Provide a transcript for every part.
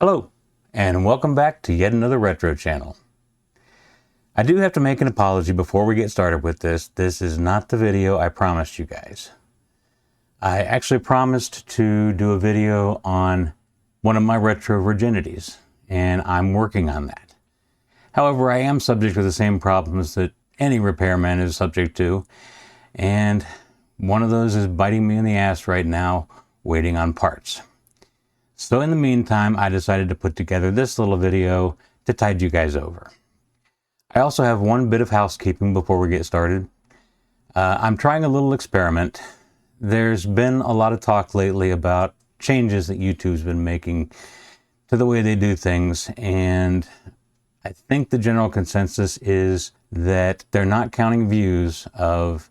Hello, and welcome back to yet another retro channel. I do have to make an apology before we get started with this. This is not the video I promised you guys. I actually promised to do a video on one of my retro virginities, and I'm working on that. However, I am subject to the same problems that any repairman is subject to, and one of those is biting me in the ass right now, waiting on parts. So in the meantime, I decided to put together this little video to tide you guys over. I also have one bit of housekeeping before we get started. I'm trying a little experiment. There's been a lot of talk lately about changes that YouTube's been making to the way they do things, and I think the general consensus is that they're not counting views of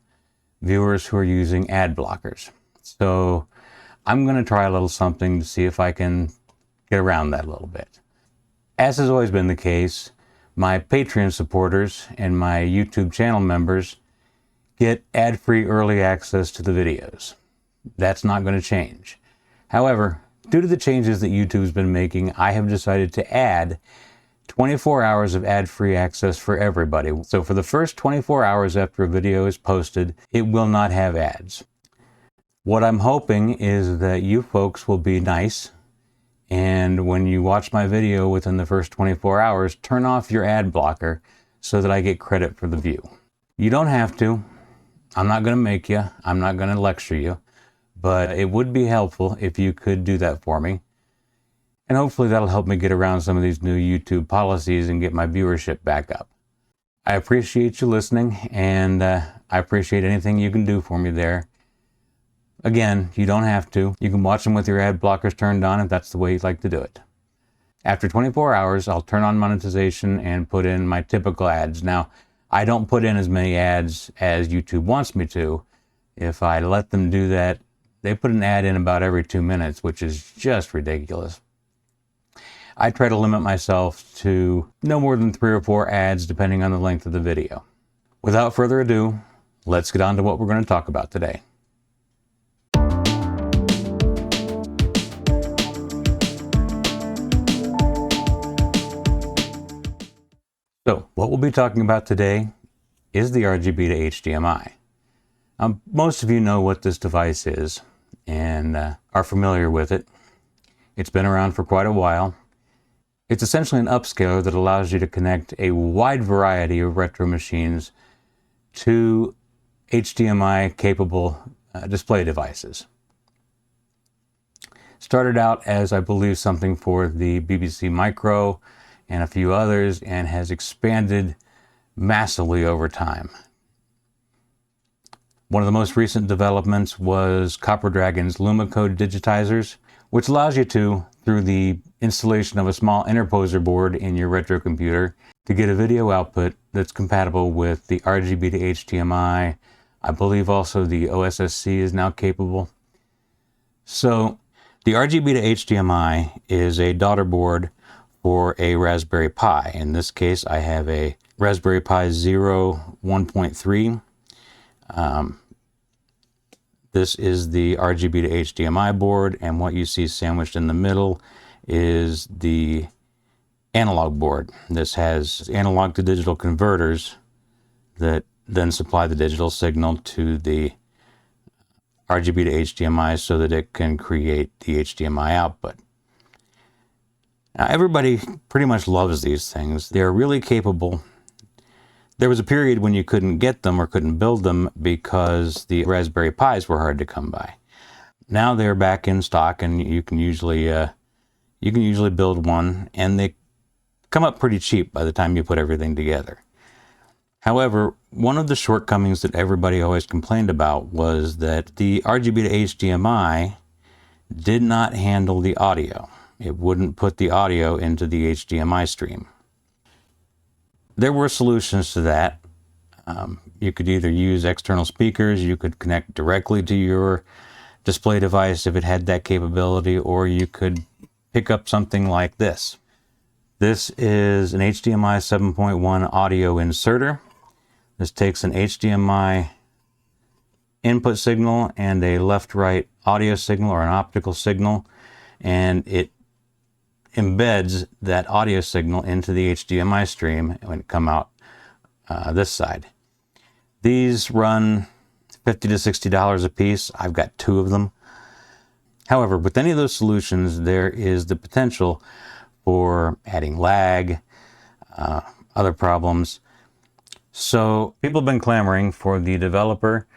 viewers who are using ad blockers. So I'm going to try a little something to see if I can get around that a little bit. As has always been the case, my Patreon supporters and my YouTube channel members get ad-free early access to the videos. That's not going to change. However, due to the changes that YouTube's been making, I have decided to add 24 hours of ad-free access for everybody. So for the first 24 hours after a video is posted, it will not have ads. What I'm hoping is that you folks will be nice, and when you watch my video within the first 24 hours, turn off your ad blocker so that I get credit for the view. You don't have to. I'm not going to make you. I'm not going to lecture you. But it would be helpful if you could do that for me. And hopefully that'll help me get around some of these new YouTube policies and get my viewership back up. I appreciate you listening, and I appreciate anything you can do for me there. Again, you don't have to. You can watch them with your ad blockers turned on if that's the way you'd like to do it. After 24 hours, I'll turn on monetization and put in my typical ads. Now, I don't put in as many ads as YouTube wants me to. If I let them do that, they put an ad in about every 2 minutes, which is just ridiculous. I try to limit myself to no more than 3 or 4 ads depending on the length of the video. Without further ado, let's get on to what we're going to talk about today. So, what we'll be talking about today is the RGB to HDMI. Most of you know what this device is and are familiar with it. It's been around for quite a while. It's essentially an upscaler that allows you to connect a wide variety of retro machines to HDMI-capable display devices. Started out as, I believe, something for the BBC Micro and a few others, and has expanded massively over time. One of the most recent developments was Copper Dragon's LumaCode digitizers, which allows you to, through the installation of a small interposer board in your retro computer, to get a video output that's compatible with the RGB to HDMI. I believe also the OSSC is now capable. So the RGB to HDMI is a daughterboard for a Raspberry Pi. In this case, I have a Raspberry Pi Zero 1.3. This is the RGB to HDMI board, and what you see sandwiched in the middle is the analog board. This has analog to digital converters that then supply the digital signal to the RGB to HDMI so that it can create the HDMI output. Now, everybody pretty much loves these things. They're really capable. There was a period when you couldn't get them or couldn't build them because the Raspberry Pis were hard to come by. Now they're back in stock, and you can usually build one, and they come up pretty cheap by the time you put everything together. However, one of the shortcomings that everybody always complained about was that the RGB to HDMI did not handle the audio. It wouldn't put the audio into the HDMI stream. There were solutions to that. You could either use external speakers, you could connect directly to your display device if it had that capability, or you could pick up something like this. This is an HDMI 7.1 audio inserter. This takes an HDMI input signal and a left-right audio signal or an optical signal, and it embeds that audio signal into the HDMI stream when it come out this side. These run $50 to $60 a piece. I've got 2 of them. However, with any of those solutions, there is the potential for adding lag, other problems. So people have been clamoring for the developer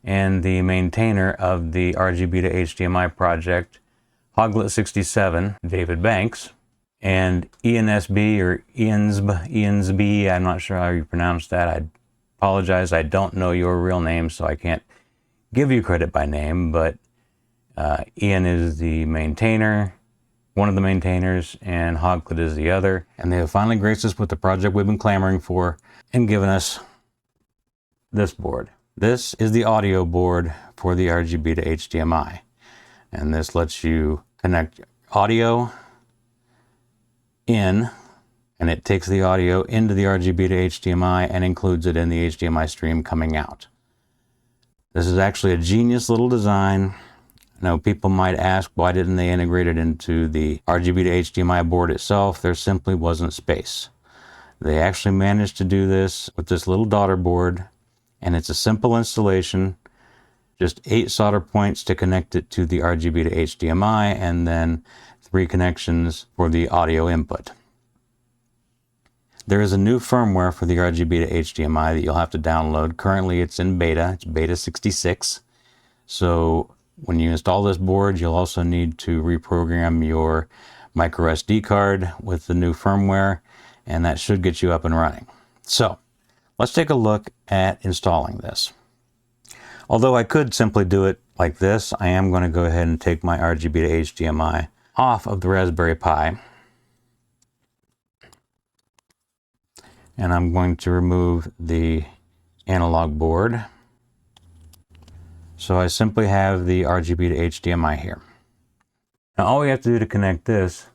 and the maintainer of the RGB to HDMI project, Hoglet67, David Banks, and ENSB or ENSB, I'm not sure how you pronounce that. I apologize, I don't know your real name, so I can't give you credit by name, but Ian is the maintainer, one of the maintainers, and Hoglet is the other. And they have finally graced us with the project we've been clamoring for and given us this board. This is the audio board for the RGB to HDMI. And this lets you connect audio in, and it takes the audio into the RGB to HDMI and includes it in the HDMI stream coming out. This is actually a genius little design. I know people might ask, why didn't they integrate it into the RGB to HDMI board itself? There simply wasn't space. They actually managed to do this with this little Daughterboard, and it's a simple installation, just 8 solder points to connect it to the RGB to HDMI, and then 3 connections for the audio input. There is a new firmware for the RGB to HDMI that you'll have to download. Currently it's in beta, it's beta 66. So when you install this board, you'll also need to reprogram your micro SD card with the new firmware, and that should get you up and running. So let's take a look at installing this. Although I could simply do it like this, I am going to go ahead and take my RGB to HDMI off of the Raspberry Pi. And I'm going to remove the analog board. So I simply have the RGB to HDMI here. Now all we have to do to connect this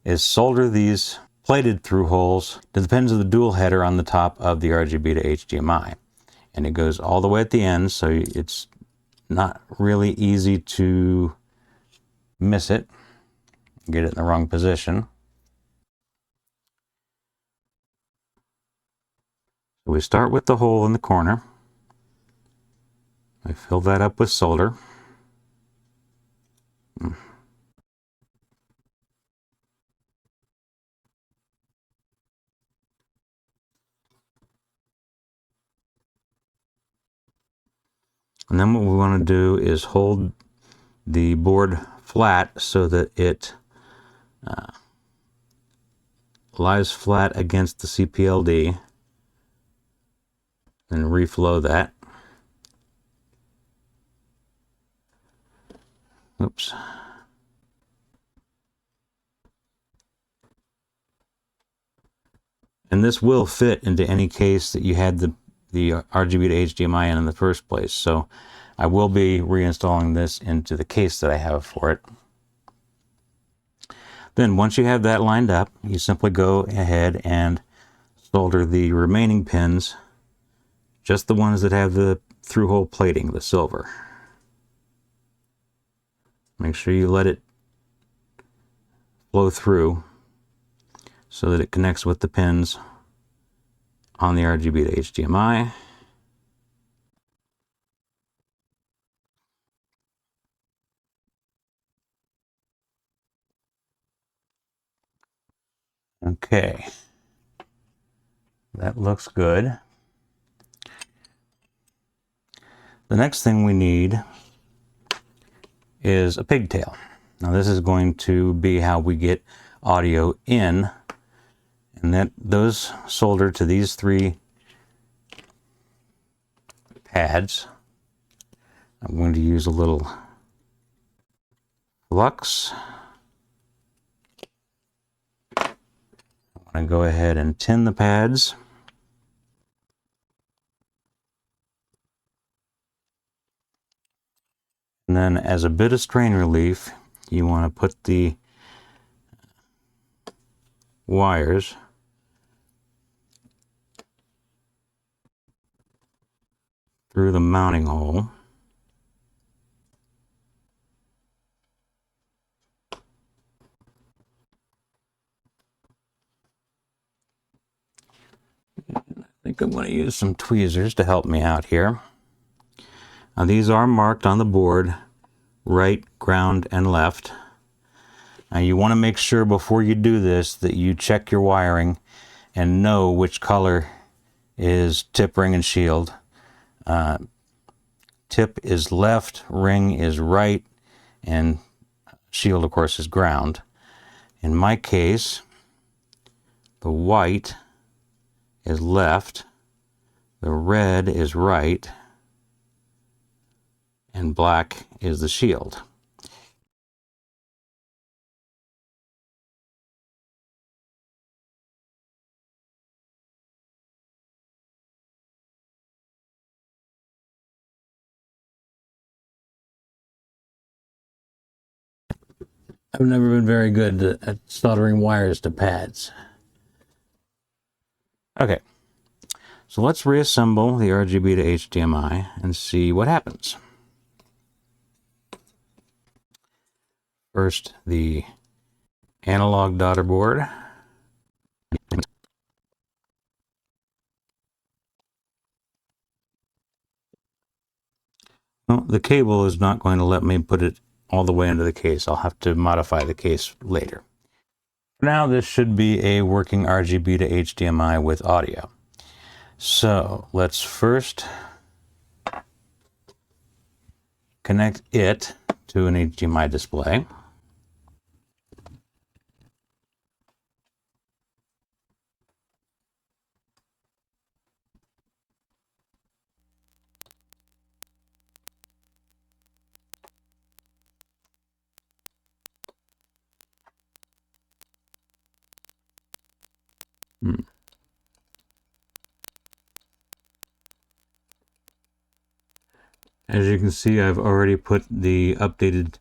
is solder these plated through holes to the pins of the dual header on the top of the RGB to HDMI. And it goes all the way at the end, so it's not really easy to miss it, get it in the wrong position. So we start with the hole in the corner. I fill that up with solder. And then what we want to do is hold the board flat so that it lies flat against the CPLD, and reflow that. Oops. And this will fit into any case that you had the RGB to HDMI in the first place. So I will be reinstalling this into the case that I have for it. Then once you have that lined up, you simply go ahead and solder the remaining pins, just the ones that have the through-hole plating, the silver. Make sure you let it flow through so that it connects with the pins on the RGB to HDMI. Okay, that looks good. The next thing we need is a pigtail. Now this is going to be how we get audio in, and those solder to these 3 pads. I'm going to use a little flux. I'm going to go ahead and tin the pads. And then as a bit of strain relief, you want to put the wires through the mounting hole. think I'm going to use some tweezers to help me out here. Now these are marked on the board, right, ground, and left. Now you want to make sure before you do this that you check your wiring and know which color is tip, ring, and shield. Tip is left, ring is right, and shield, of course, is ground. In my case, the white is left, the red is right, and black is the shield. I've never been very good at soldering wires to pads. Okay, so let's reassemble the RGB to HDMI and see what happens. First, the analog Daughterboard. Well, the cable is not going to let me put it all the way into the case. I'll have to modify the case later. For now, this should be a working RGB to HDMI with audio. So let's first connect it to an HDMI display. As you can see, I've already put the updated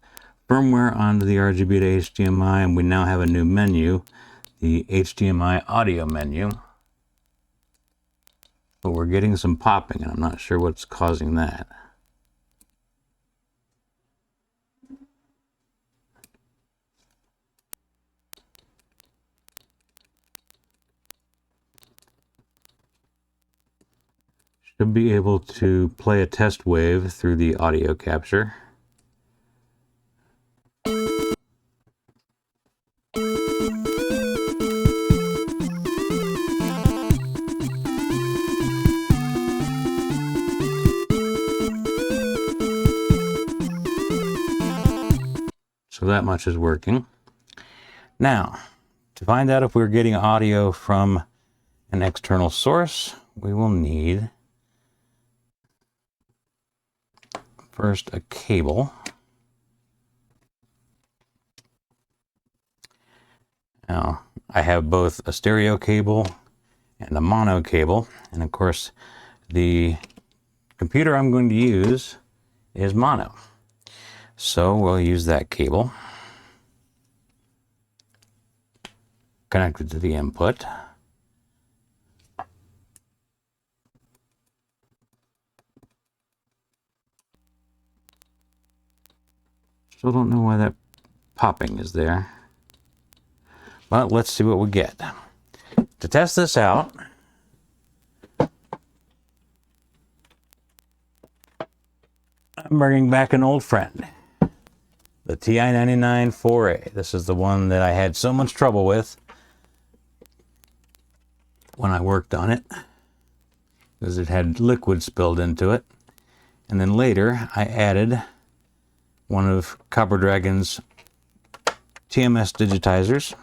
firmware onto the RGB to HDMI, and we now have a new menu, the HDMI audio menu. But we're getting some popping, and I'm not sure what's causing that. Should be able to play a test wave through the audio capture. So that much is working. Now, to find out if we're getting audio from an external source, we will need first a cable. Now, I have both a stereo cable and a mono cable, and of course, the computer I'm going to use is mono. So we'll use that cable connected to the input. Still don't know why that popping is there, but let's see what we get. To test this out, I'm bringing back an old friend, the TI-99 4A. This is the one that I had so much trouble with when I worked on it, because it had liquid spilled into it. And then later I added one of Copper Dragon's TMS digitizers.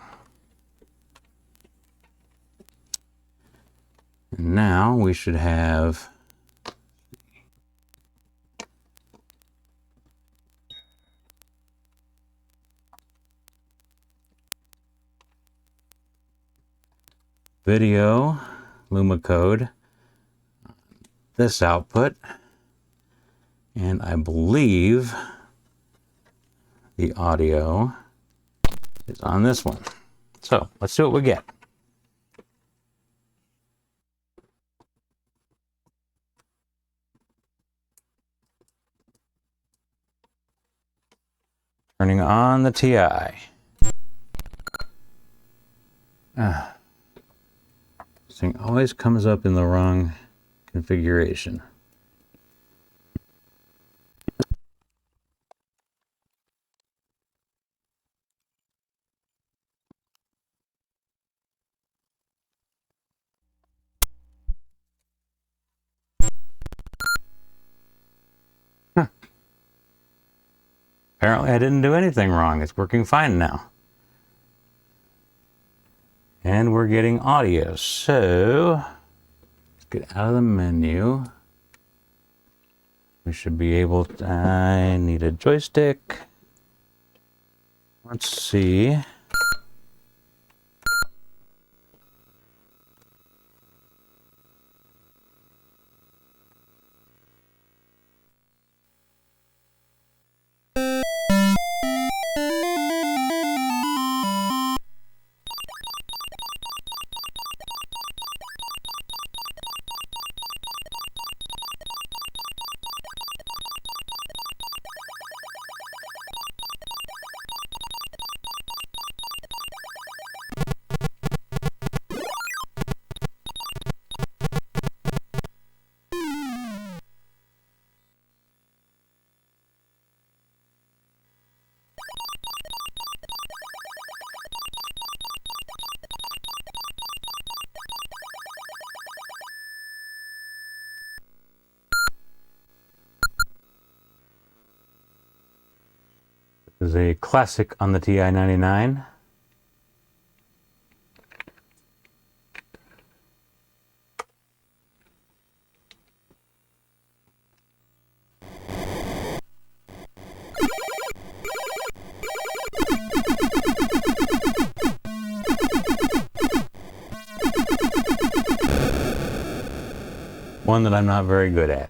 And now we should have video Luma code, this output, and I believe the audio is on this one. So let's see what we get. Turning on the TI. This thing always comes up in the wrong configuration. Huh. Apparently I didn't do anything wrong. It's working fine now. And we're getting audio. So let's get out of the menu. We should be able to, I need a joystick. Let's see. This is a classic on the TI-99. One that I'm not very good at.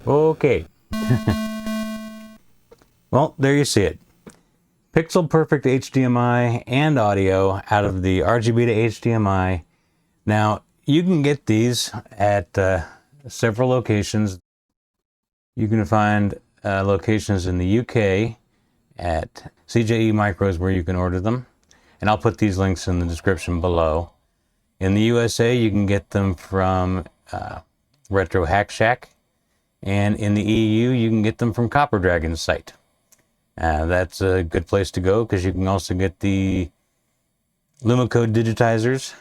Okay. Well, there you see it. Pixel perfect HDMI and audio out of the RGB to HDMI. Now, you can get these at several locations. You can find locations in the UK at CJE Micros where you can order them. And I'll put these links in the description below. In the USA, you can get them from Retro Hack Shack. And in the EU, you can get them from Copper Dragon's site. That's a good place to go because you can also get the Lumicode digitizers.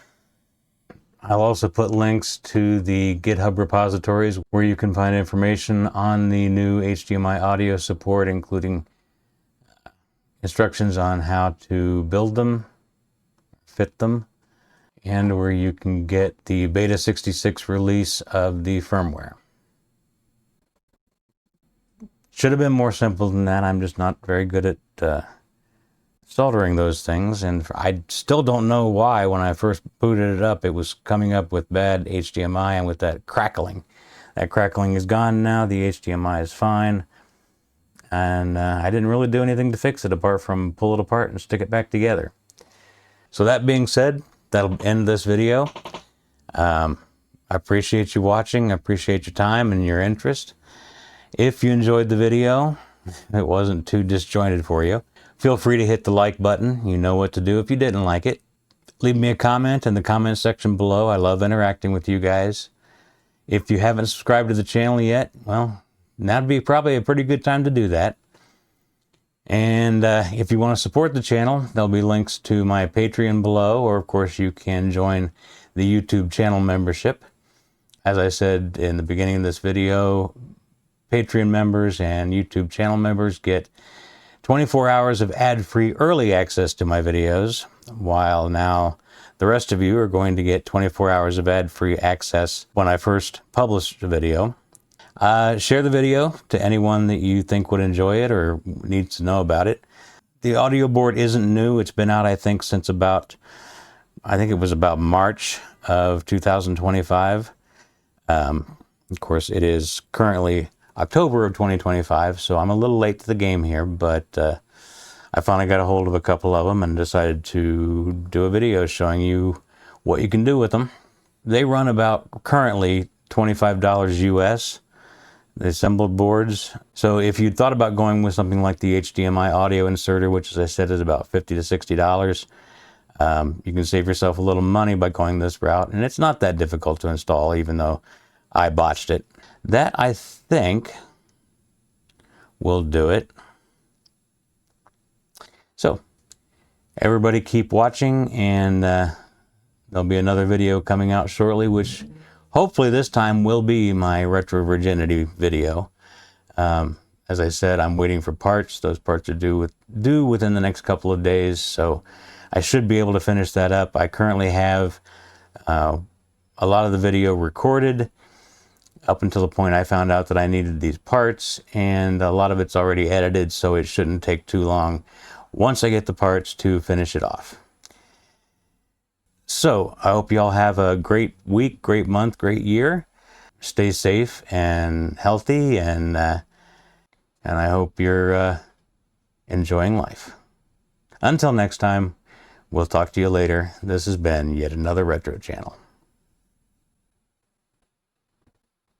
I'll also put links to the GitHub repositories where you can find information on the new HDMI audio support, including instructions on how to build them, fit them, and where you can get the Beta 66 release of the firmware. Should have been more simple than that. I'm just not very good at soldering those things, and I still don't know why when I first booted it up it was coming up with bad HDMI and with that crackling. That crackling is gone now. The HDMI is fine, and I didn't really do anything to fix it apart from pull it apart and stick it back together. So that being said, that'll end this video. I appreciate you watching. I appreciate your time and your interest. If you enjoyed the video, it wasn't too disjointed for you, feel free to hit the like button. You know what to do if you didn't like it. Leave me a comment in the comment section below. I love interacting with you guys. If you haven't subscribed to the channel yet, well, that'd be probably a pretty good time to do that. And if you want to support the channel, there'll be links to my Patreon below, or of course you can join the YouTube channel membership. As I said in the beginning of this video, Patreon members and YouTube channel members get 24 hours of ad-free early access to my videos, while now the rest of you are going to get 24 hours of ad-free access when I first publish the video. Share the video to anyone that you think would enjoy it or needs to know about it. The audio board isn't new. It's been out, I think, since about, it was about March of 2025. Of course, it is currently October of 2025, so I'm a little late to the game here, but I finally got a hold of a couple of them and decided to do a video showing you what you can do with them. They run about currently $25 US, the assembled boards. So if you thought about going with something like the HDMI audio inserter, which as I said is about $50 to $60, you can save yourself a little money by going this route, and it's not that difficult to install, even though I botched it. That, I think, will do it. So everybody keep watching, and there'll be another video coming out shortly, which hopefully this time will be my retro virginity video. As I said, I'm waiting for parts. Those parts are due within the next couple of days, so I should be able to finish that up. I currently have a lot of the video recorded up until the point I found out that I needed these parts, and a lot of it's already edited, so it shouldn't take too long once I get the parts to finish it off. So I hope you all have a great week, great month, great year. Stay safe and healthy, and I hope you're enjoying life. Until next time, we'll talk to you later. This has been yet another Retro Channel.